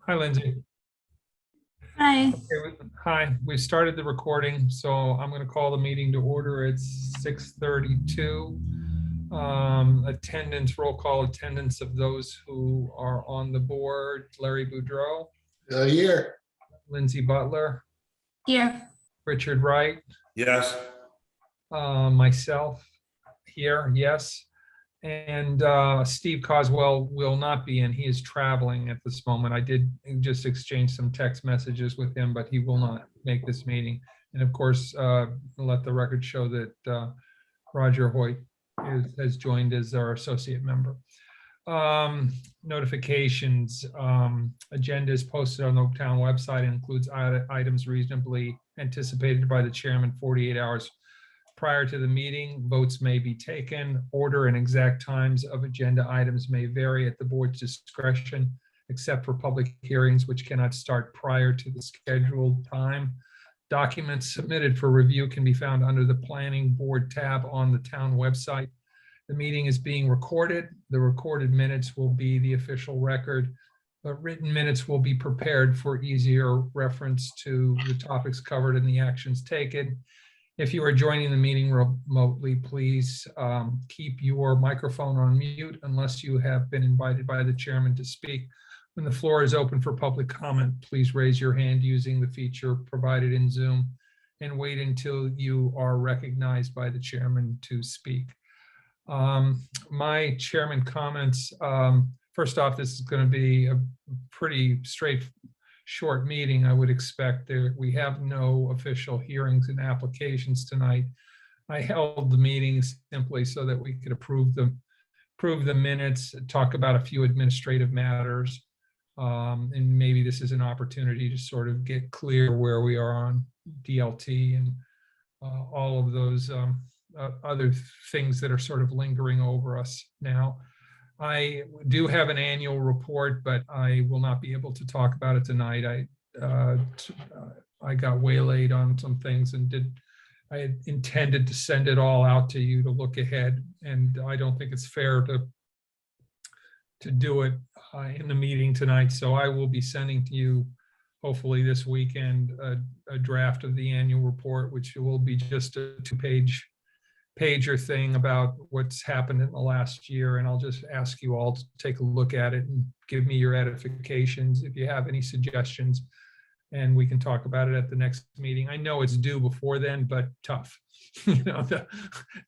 Hi, Lindsay. Hi. Hi, we started the recording, so I'm going to call the meeting to order. It's 6:32. Attendance, roll call attendance of those who are on the board: Larry Boudreau, Here. Lindsay Butler, Here. Richard Wright, Yes. myself here, yes. And Steve Coswell will not be in. He is traveling at this moment. I did just exchange some text messages with him, but he will not make this meeting. And of course, let the record show that Roger Hoyt has joined as our associate member. Notifications. Agenda is posted on the town website and includes items reasonably anticipated by the chairman 48 hours prior to the meeting. Votes may be taken. Order and exact times of agenda items may vary at the board's discretion, except for public hearings, which cannot start prior to the scheduled time. Documents submitted for review can be found under the Planning Board tab on the town website. The meeting is being recorded. The recorded minutes will be the official record. The written minutes will be prepared for easier reference to the topics covered and the actions taken. If you are joining the meeting remotely, please keep your microphone on mute unless you have been invited by the chairman to speak. When the floor is open for public comment, please raise your hand using the feature provided in Zoom and wait until you are recognized by the chairman to speak. My chairman comments, first off, this is going to be a pretty short meeting. I would expect there. We have no official hearings and applications tonight. I held the meetings simply so that we could approve the minutes, talk about a few administrative matters, and maybe this is an opportunity to sort of get clear where we are on DLT and all of those other things that are sort of lingering over us now. I do have an annual report, but I will not be able to talk about it tonight. I got waylaid on some things and I had intended to send it all out to you to look ahead, and I don't think it's fair to do it in the meeting tonight. So I will be sending to you, hopefully this weekend, a draft of the annual report, which will be just a two-pager thing about what's happened in the last year. And I'll just ask you all to take a look at it and give me your edifications if you have any suggestions, and we can talk about it at the next meeting. I know it's due before then, but tough. You know,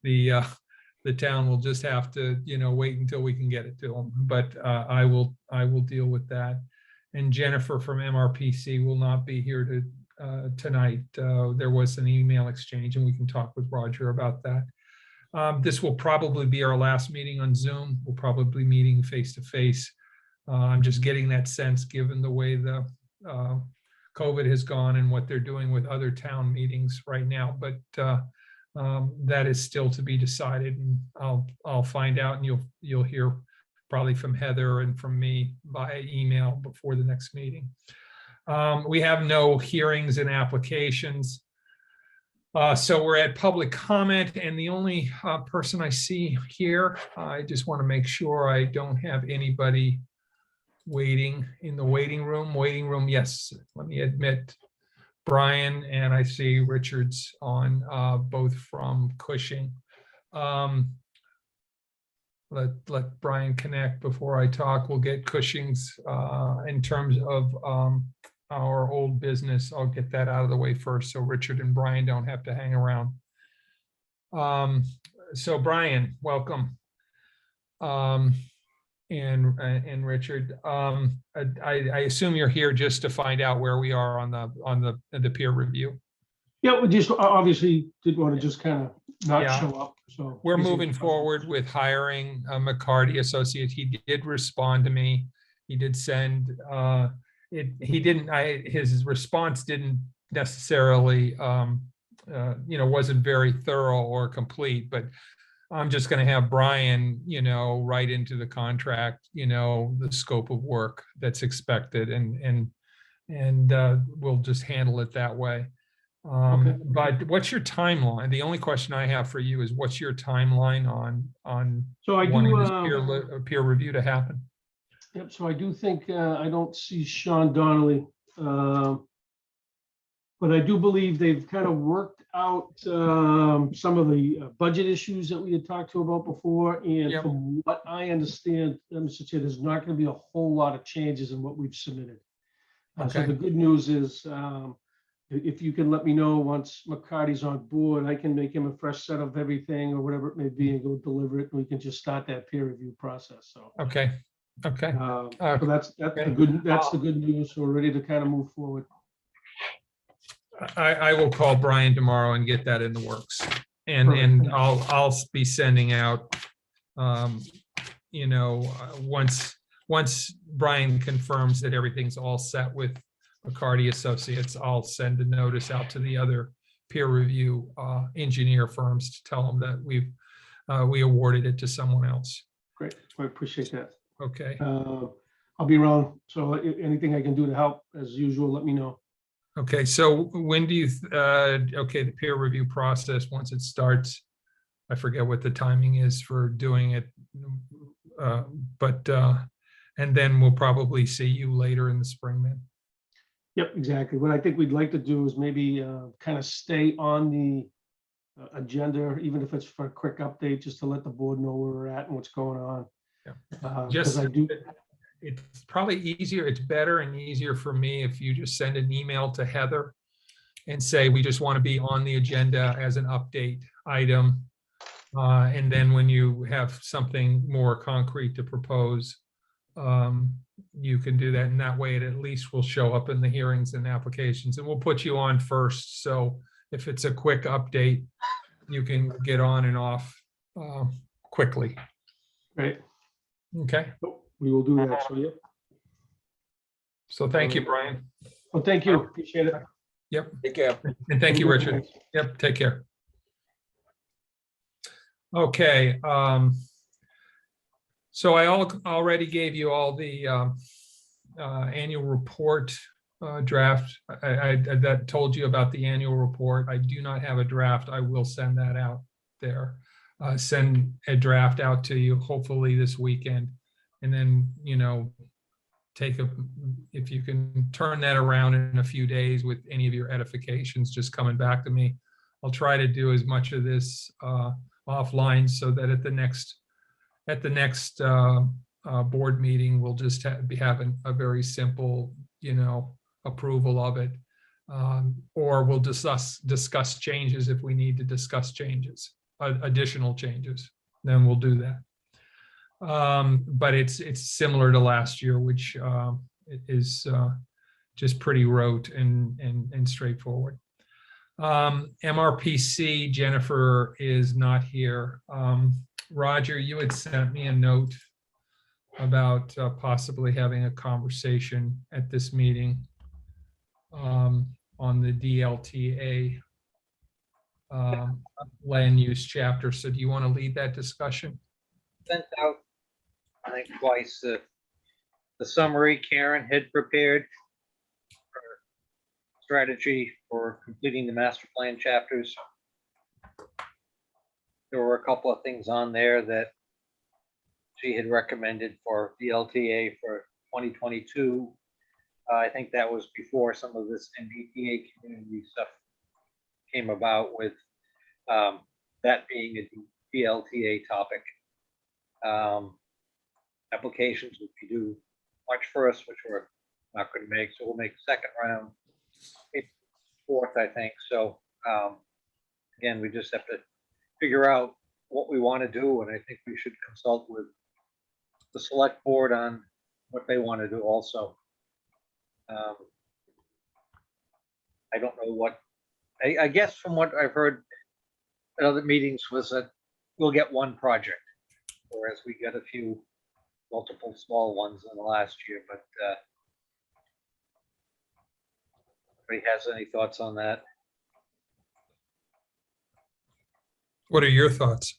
the town will just have to, wait until we can get it to them. But I will deal with that. And Jennifer from MRPC will not be here tonight. There was an email exchange, and we can talk with Roger about that. This will probably be our last meeting on Zoom. We'll probably be meeting face to face. I'm just getting that sense, given the way the COVID has gone and what they're doing with other town meetings right now. But that is still to be decided, and I'll find out, and you'll hear probably from Heather and from me via email before the next meeting. We have no hearings and applications. So we're at public comment, and the only person I see here, I just want to make sure I don't have anybody waiting in the waiting room. Yes, let me admit Brian, and I see Richard's on, both from Cushing. Let Brian connect before I talk. We'll get Cushing's in terms of our old business. I'll get that out of the way first, so Richard and Brian don't have to hang around. So Brian, welcome. And Richard, I assume you're here just to find out where we are on the peer review. Yeah, we just obviously did want to just kind of not show up. So we're moving forward with hiring McCarty Associates. He did respond to me. He did send his response didn't necessarily wasn't very thorough or complete, but I'm just going to have Brian, write into the contract, the scope of work that's expected, and we'll just handle it that way. Okay. But what's your timeline? The only question I have for you is, what's your timeline on So I wanting do this peer review to happen? Yep, so I do think, I don't see Sean Donnelly. But I do believe they've kind of worked out some of the budget issues that we had talked to about before. And Yep. from what I understand, Mr. Chair, there's not going to be a whole lot of changes in what we've submitted. So Okay. the good news is, if you can let me know once McCarty's on board, I can make him a fresh set of everything or whatever it may be and go deliver it. And we can just start that peer review process. So, Okay. Okay. so that's okay. the good news. So we're ready to kind of move forward. I will call Brian tomorrow and get that in the works. And I'll be sending out, once Brian confirms that everything's all set with McCarty Associates, I'll send a notice out to the other peer review engineer firms to tell them that we awarded it to someone else. Great, I appreciate that. Okay. I'll be around, so anything I can do to help, as usual, let me know. Okay, so when do you, okay, the peer review process, once it starts, I forget what the timing is for doing it, and then we'll probably see you later in the spring then. Yep, exactly. What I think we'd like to do is maybe kind of stay on the agenda, even if it's for a quick update, just to let the board know where we're at and what's going on. Yeah. Because I do. It's probably easier, it's better and easier for me if you just send an email to Heather and say, we just want to be on the agenda as an update item. And then when you have something more concrete to propose, you can do that. And that way it at least will show up in the hearings and applications, and we'll put you on first. So if it's a quick update, you can get on and off quickly. Great. Okay. We will do that. So, yep. So thank you, Brian. Well, thank you. Appreciate it. Yep. Take care. And thank you, Richard. Yep. Take care. Okay. So I already gave you all the annual report draft. I that told you about the annual report. I do not have a draft. I will send that out there. Send a draft out to you hopefully this weekend. And then, if you can turn that around in a few days with any of your edifications just coming back to me, I'll try to do as much of this offline so that at the next board meeting, we'll just be having a very simple, approval of it. Or we'll discuss changes if we need to discuss changes, additional changes, then we'll do that. But it's similar to last year, which is just pretty rote and straightforward. MRPC, Jennifer is not here. Roger, you had sent me a note about possibly having a conversation at this meeting on the DLTA land use chapter. So do you want to lead that discussion? Sent out, I think twice, the summary Karen had prepared for strategy for completing the master plan chapters. There were a couple of things on there that she had recommended for DLTA for 2022. I think that was before some of this MBTA community stuff came about, with that being a DLTA topic. Applications would be due March 1st, which we're not going to make, so we'll make a second round, April 4th, I think. So again, we just have to figure out what we want to do, and I think we should consult with the select board on what they want to do also. I don't know what, I guess from what I've heard at other meetings was that we'll get one project, whereas we got a few multiple small ones in the last year. But anybody has any thoughts on that? What are your thoughts?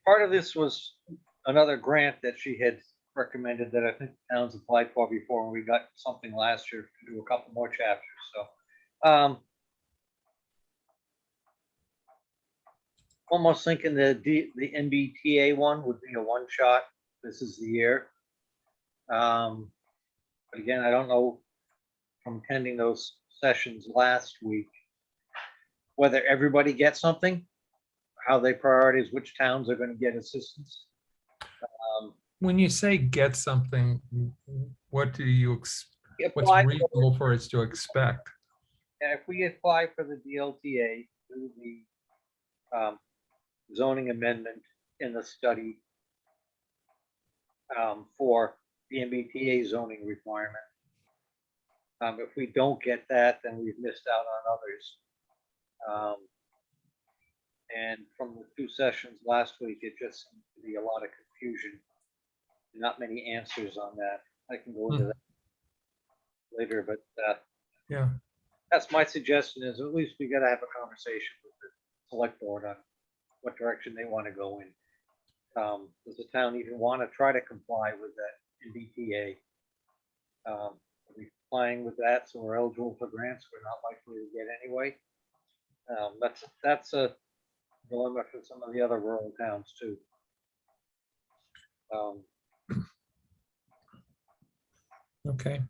Part of this was another grant that she had recommended that I think towns applied for before, and we got something last year to do a couple more chapters. So Almost thinking the MBTA one would be a one shot. This is the year. But again, I don't know from attending those sessions last week, whether everybody gets something, how they prioritize which towns are going to get assistance. When you say get something, what do you, what's Apply for- reasonable for us to expect? And if we apply for the DLTA, do the zoning amendment in the study for the MBTA zoning requirement. If we don't get that, then we've missed out on others. And from the two sessions last week, it just seemed to be a lot of confusion. Not many answers on that. I can go into that later, but Yeah, that's my suggestion, is at least we gotta have a conversation with the select board on what direction they want to go in. Does the town even want to try to comply with that MBTA? Are we complying with that, so we're eligible for grants we're not likely to get anyway? That's a dilemma for some of the other rural towns too. okay.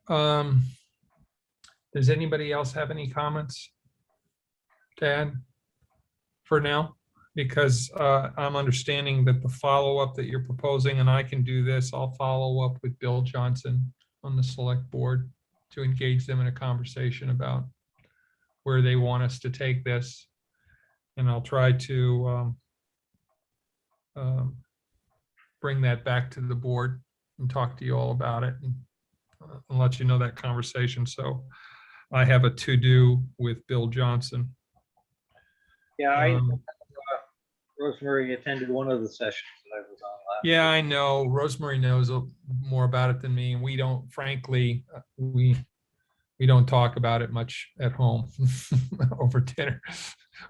Does anybody else have any comments to add for now? Because I'm understanding that the follow-up that you're proposing, and I can do this, I'll follow up with Bill Johnson on the select board to engage them in a conversation about where they want us to take this. And I'll try to bring that back to the board and talk to you all about it and let you know that conversation. So I have a to-do with Bill Johnson. Yeah, Rosemary attended one of the sessions that I was on last. Yeah, I know. Rosemary knows more about it than me, and we don't, frankly, we don't talk about it much at home over dinner.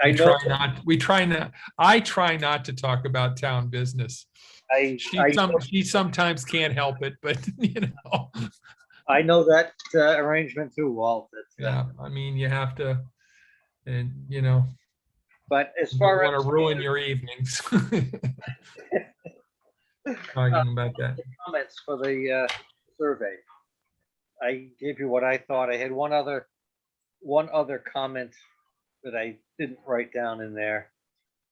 I know. I try not to talk about town business. She sometimes can't help it, but you know. I know that arrangement too, Walt. Yeah, I mean, you have to, and you know, But as you far don't want as to ruin your evenings talking about that. comments for the survey, I gave you what I thought. I had one other comment that I didn't write down in there.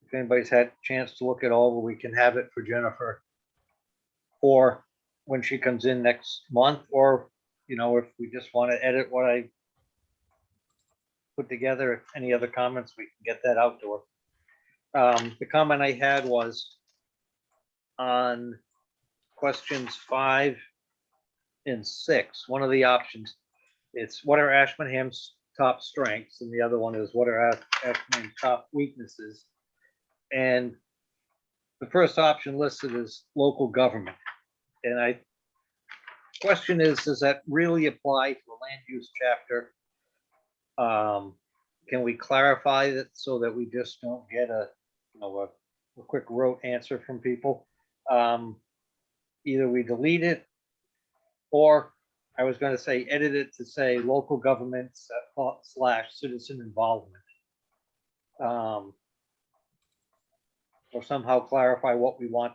If anybody's had a chance to look it over, we can have it for Jennifer, or when she comes in next month, or you know, if we just want to edit what I put together, if any other comments, we can get that out to her. The comment I had was on questions 5 and 6. One of the options, it's what are Ashburnham's top strengths, and the other one is what are Ashburnham's top weaknesses. And the first option listed is local government. And I question is, does that really apply to a land use chapter? Can we clarify that so that we just don't get a quick rote answer from people? Either we delete it, or I was going to say edit it to say local government / citizen involvement. Or somehow clarify what we want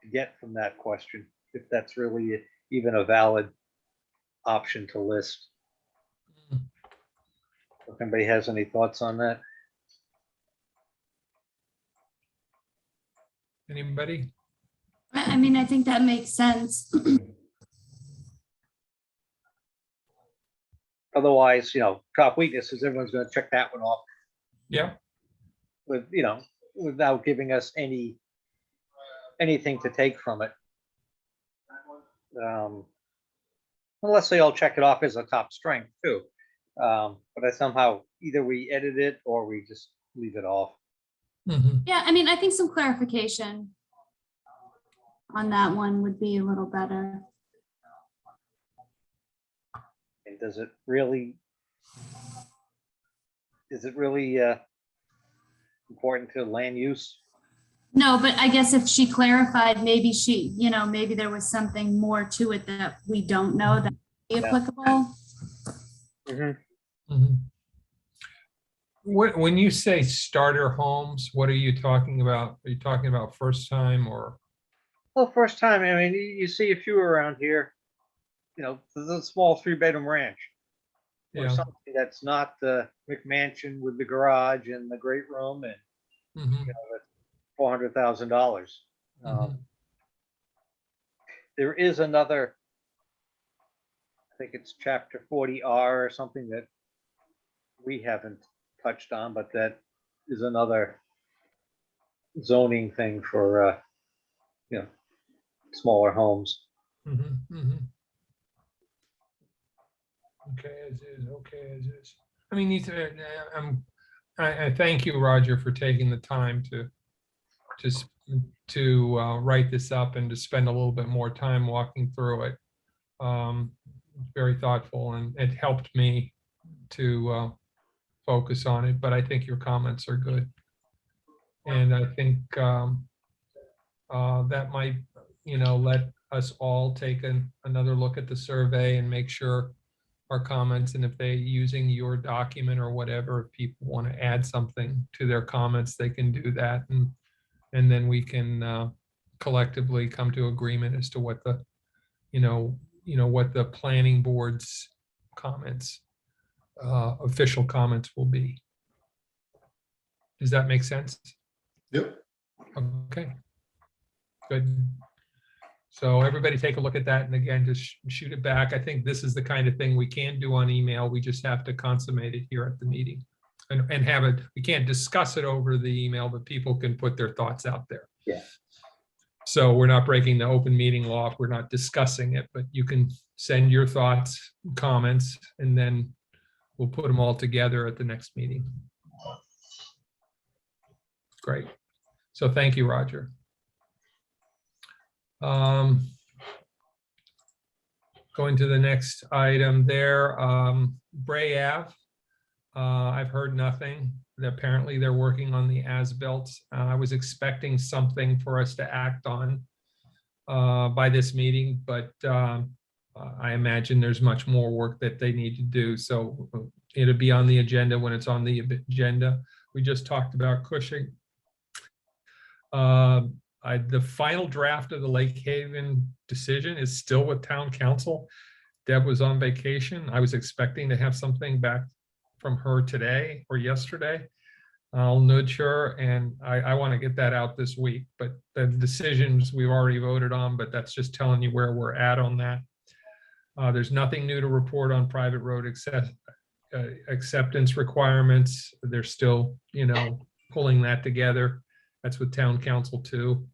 to get from that question, if that's really even a valid option to list. If anybody has any thoughts on that? Anybody? I mean, I think that makes sense. Otherwise, top weaknesses, everyone's going to check that one off Yeah. with, without giving us anything to take from it. Unless they all check it off as a top strength too. But I somehow either we edit it or we just leave it off. Mhm. Yeah, I mean, I think some clarification on that one would be a little better. And is it really important to land use? No, but I guess if she clarified, maybe maybe there was something more to it that we don't know that would be applicable. Mhm. Mhm. When you say starter homes, what are you talking about? Are you talking about first time or? Well, first time, I mean, you see a few around here, the small 3-bedroom ranch or Yeah. something that's not the McMansion with the garage and the great room and Mhm, $400,000. mhm. There is another, I think it's chapter 40R or something that we haven't touched on, but that is another zoning thing for, you know, smaller homes. Mhm, mhm. Okay, as is, okay, as is. I mean, I thank you, Roger, for taking the time to, write this up and to spend a little bit more time walking through it. Very thoughtful, and it helped me to focus on it, but I think your comments are good. And I think that might, let us all take another look at the survey and make sure our comments, and if they using your document or whatever, if people want to add something to their comments, they can do that. And then we can collectively come to agreement as to what what the planning board's comments, official comments will be. Does that make sense? Yep. Okay, good. So everybody take a look at that, and again, just shoot it back. I think this is the kind of thing we can do on email. We just have to consummate it here at the meeting. And have it, we can't discuss it over the email, but people can put their thoughts out there. Yeah. So we're not breaking the open meeting law if we're not discussing it, but you can send your thoughts, comments, and then we'll put them all together at the next meeting. Great. So thank you, Roger. Going to the next item there, Bray Ave. I've heard nothing. Apparently they're working on the as-built. I was expecting something for us to act on by this meeting, but I imagine there's much more work that they need to do. So it'll be on the agenda when it's on the agenda. We just talked about Cushing. The final draft of the Lake Haven decision is still with town council. Deb was on vacation. I was expecting to have something back from her today or yesterday. I'll nudge her, and I want to get that out this week, but the decisions we've already voted on, but that's just telling you where we're at on that. There's nothing new to report on private road acceptance requirements. They're still, pulling that together. That's with town council too.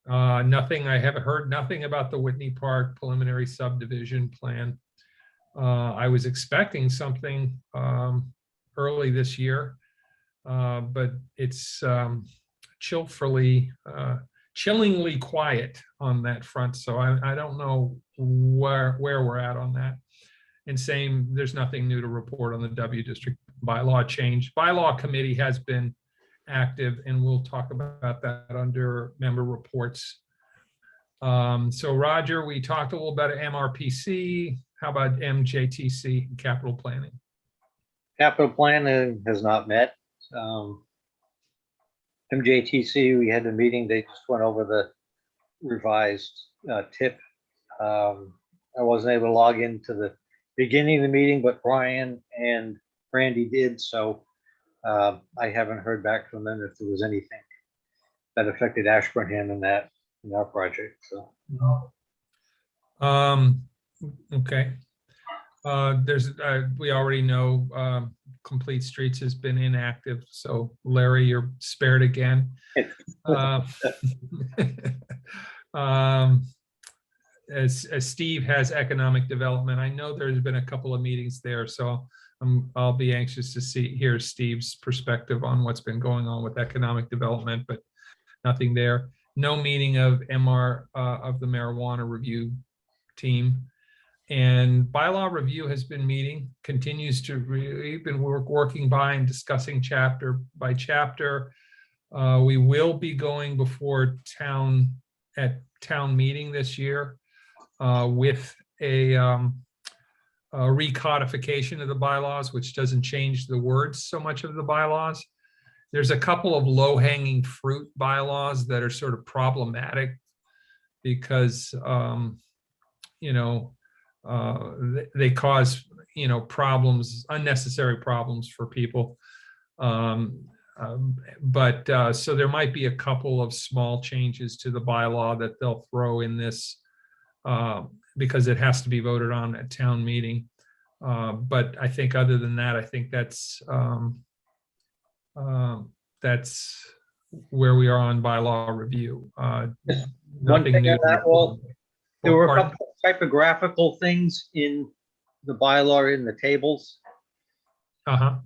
Nothing, I haven't heard nothing about the Whitney Park preliminary subdivision plan. I was expecting something early this year, but it's chillingly quiet on that front. So I don't know where we're at on that. And same, there's nothing new to report on the W District bylaw change. Bylaw committee has been active, and we'll talk about that under member reports. So Roger, we talked a little about MRPC. How about MJTC, capital planning? Capital planning has not met. MJTC, we had a meeting, they just went over the revised tip. I wasn't able to log into the beginning of the meeting, but Brian and Randy did, so I haven't heard back from them if there was anything that affected Ashburnham in our project, so. Okay. We already know Complete Streets has been inactive, so Larry, you're spared again. As Steve has economic development, I know there's been a couple of meetings there, so I'll be anxious to hear Steve's perspective on what's been going on with economic development, but nothing there. No meeting of of the marijuana review team. And bylaw review has been meeting, continues to we've been working by and discussing chapter by chapter. We will be going before town meeting this year with a recodification of the bylaws, which doesn't change the words so much of the bylaws. There's a couple of low-hanging fruit bylaws that are sort of problematic because, they cause, problems, unnecessary problems for people. So there might be a couple of small changes to the bylaw that they'll throw in this because it has to be voted on at town meeting. But I think other than that, I think that's where we are on bylaw review. One Nothing thing new. on that, Walt, there were a Pardon? couple of typographical things in the bylaw in the tables Uh-huh.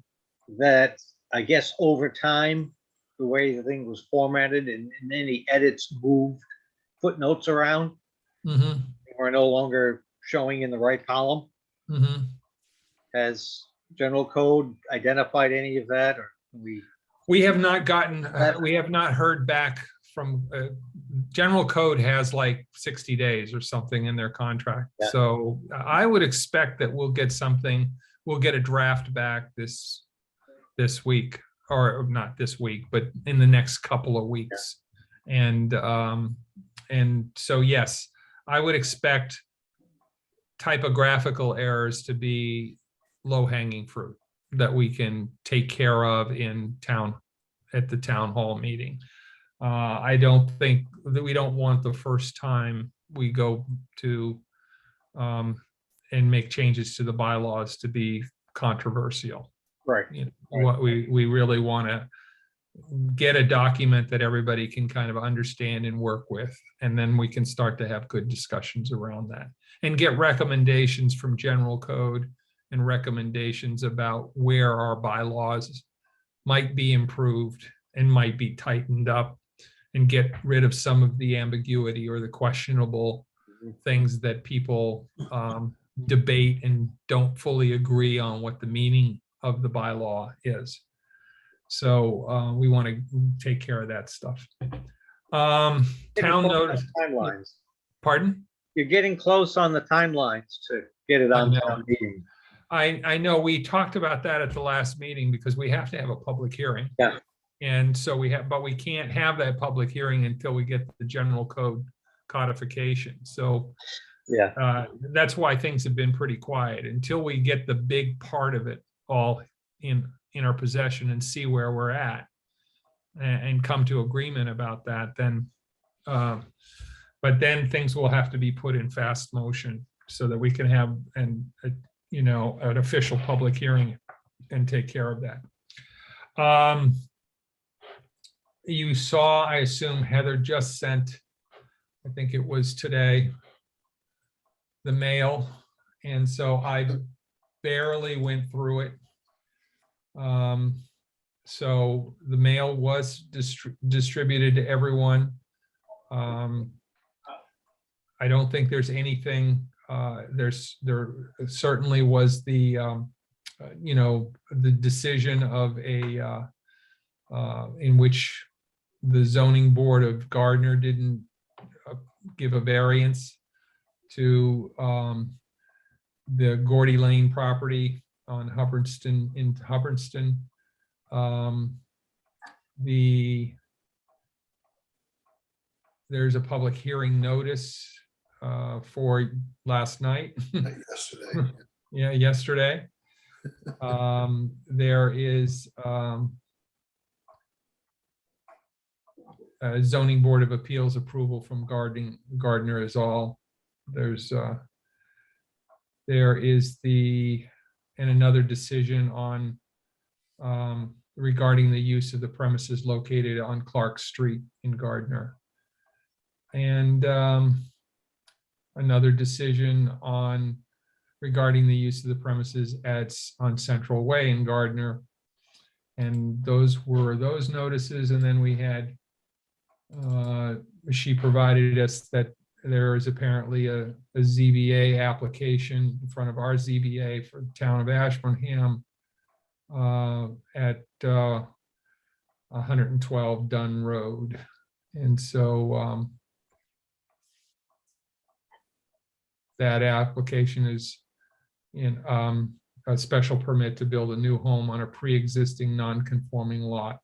that I guess over time, the way the thing was formatted and any edits moved footnotes around, Mm-hmm. they were no longer showing in the right column. Mm-hmm. Has general code identified any of that, or can we? We have not gotten, we have not heard back from, general code has like 60 days or something in their contract. Yeah. So I would expect that we'll get something, we'll get a draft back this week, or not this week, but in the next couple of weeks. And so, yes, I would expect typographical errors to be low-hanging fruit that we can take care of in town, at the town hall meeting. I don't think that, we don't want the first time we go to and make changes to the bylaws to be controversial. Right. What we really want to get a document that everybody can kind of understand and work with, and then we can start to have good discussions around that and get recommendations from general code and recommendations about where our bylaws might be improved and might be tightened up, and get rid of some of the ambiguity or the questionable things that people debate and don't fully agree on what the meaning of the bylaw is. So we want to take care of that stuff. Town notice. Timelines. Pardon? You're getting close on the timelines to get it on I know. town meeting. I know we talked about that at the last meeting because we have to have a public hearing. Yeah. And so but we can't have that public hearing until we get the general code codification. So Yeah. that's why things have been pretty quiet until we get the big part of it all in our possession and see where we're at and come to agreement about that. Then, but then things will have to be put in fast motion so that we can have an official public hearing and take care of that. You saw, I assume Heather just sent, I think it was today, the mail. And so I barely went through it. So the mail was distributed to everyone. I don't think there's anything, there certainly was the decision of in which the zoning board of Gardner didn't give a variance to the Gordy Lane property on Hubbardston, in Hubbardston. There's a public hearing notice for last night. Yesterday. Yeah, yesterday. There is a zoning board of appeals approval from Gardner is all. There is another decision on regarding the use of the premises located on Clark Street in Gardner. And another decision regarding the use of the premises on Central Way in Gardner. And those were those notices. And then we had, she provided us that there is apparently a ZBA application in front of our ZBA for the town of Ashburnham at 112 Dunn Road. And so that application is a special permit to build a new home on a pre-existing non-conforming lot.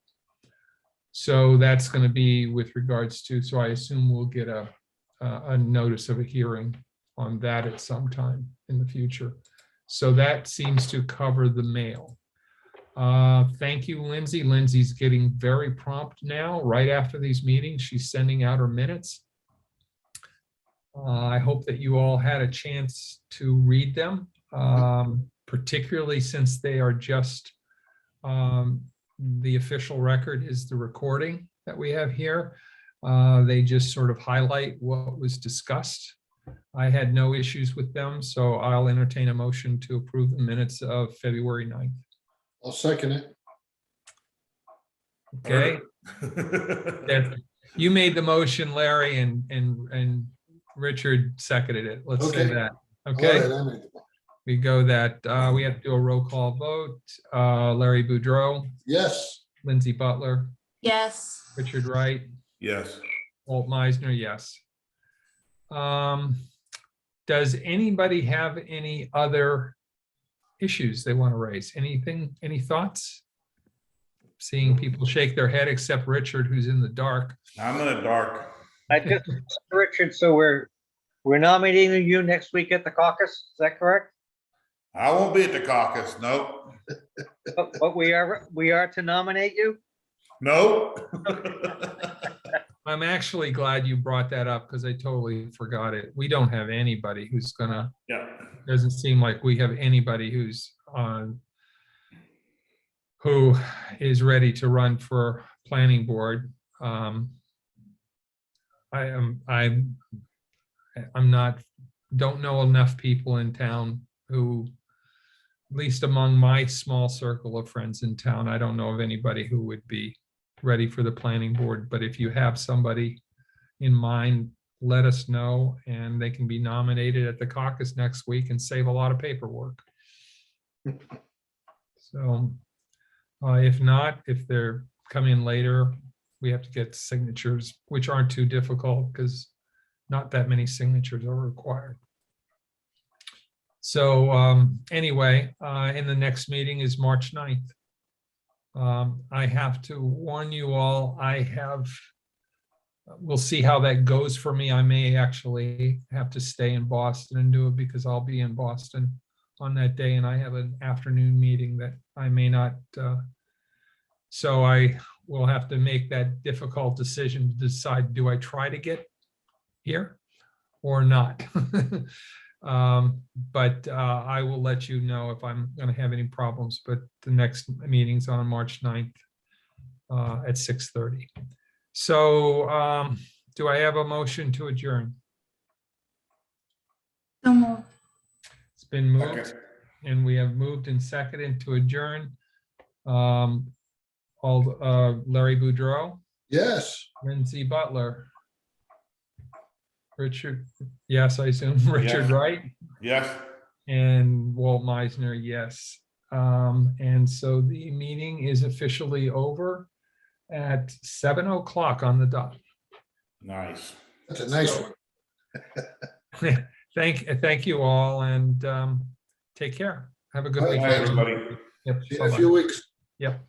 So that's going to be with regards to, so I assume we'll get a notice of a hearing on that at some time in the future. So that seems to cover the mail. Thank you, Lindsay. Lindsay's getting very prompt now. Right after these meetings, she's sending out her minutes. I hope that you all had a chance to read them, particularly since they are just, the official record is the recording that we have here. They just sort of highlight what was discussed. I had no issues with them, so I'll entertain a motion to approve the minutes of February 9th. I'll second it. Okay. There. You made the motion, Larry, and Richard seconded it. Let's say Okay. that. All Okay, right, I made it. we go that. We have to do a roll call vote. Larry Boudreau, Yes, Lindsay Butler, Yes. Richard Wright, Yes. Walt Meisner, yes. Does anybody have any other issues they want to raise? Anything, any thoughts? Seeing people shake their head except Richard, who's in the dark. I'm in the dark. I just, Richard, so we're nominating you next week at the caucus, is that correct? I won't be at the caucus. Nope. But we are to nominate you? Nope. I'm actually glad you brought that up because I totally forgot it. We don't have anybody who's gonna, Yeah. doesn't seem like we have anybody who's on, who is ready to run for planning board. I'm not, don't know enough people in town who, at least among my small circle of friends in town, I don't know of anybody who would be ready for the planning board. But if you have somebody in mind, let us know, and they can be nominated at the caucus next week and save a lot of paperwork. So if not, if they're coming in later, we have to get signatures, which aren't too difficult because not that many signatures are required. So anyway, in the next meeting is March 9th. I have to warn you all, we'll see how that goes for me. I may actually have to stay in Boston and do it because I'll be in Boston on that day and I have an afternoon meeting that I may not. So I will have to make that difficult decision to decide, do I try to get here or not? But I will let you know if I'm going to have any problems, but the next meeting's on March 9th at 6:30. So do I have a motion to adjourn? So moved. It's been moved Okay. and we have moved and seconded to adjourn. Larry Boudreau, yes. Lindsay Butler, Richard, yes, I assume Richard Yes. Wright, Yes. and Walt Meisner, yes. And so the meeting is officially over at 7:00 on the dot. Nice. That's a nice one. Thank you all and take care. Have a good All right, weekend. Everybody. Yep, See you in a bye-bye. few weeks. Yep.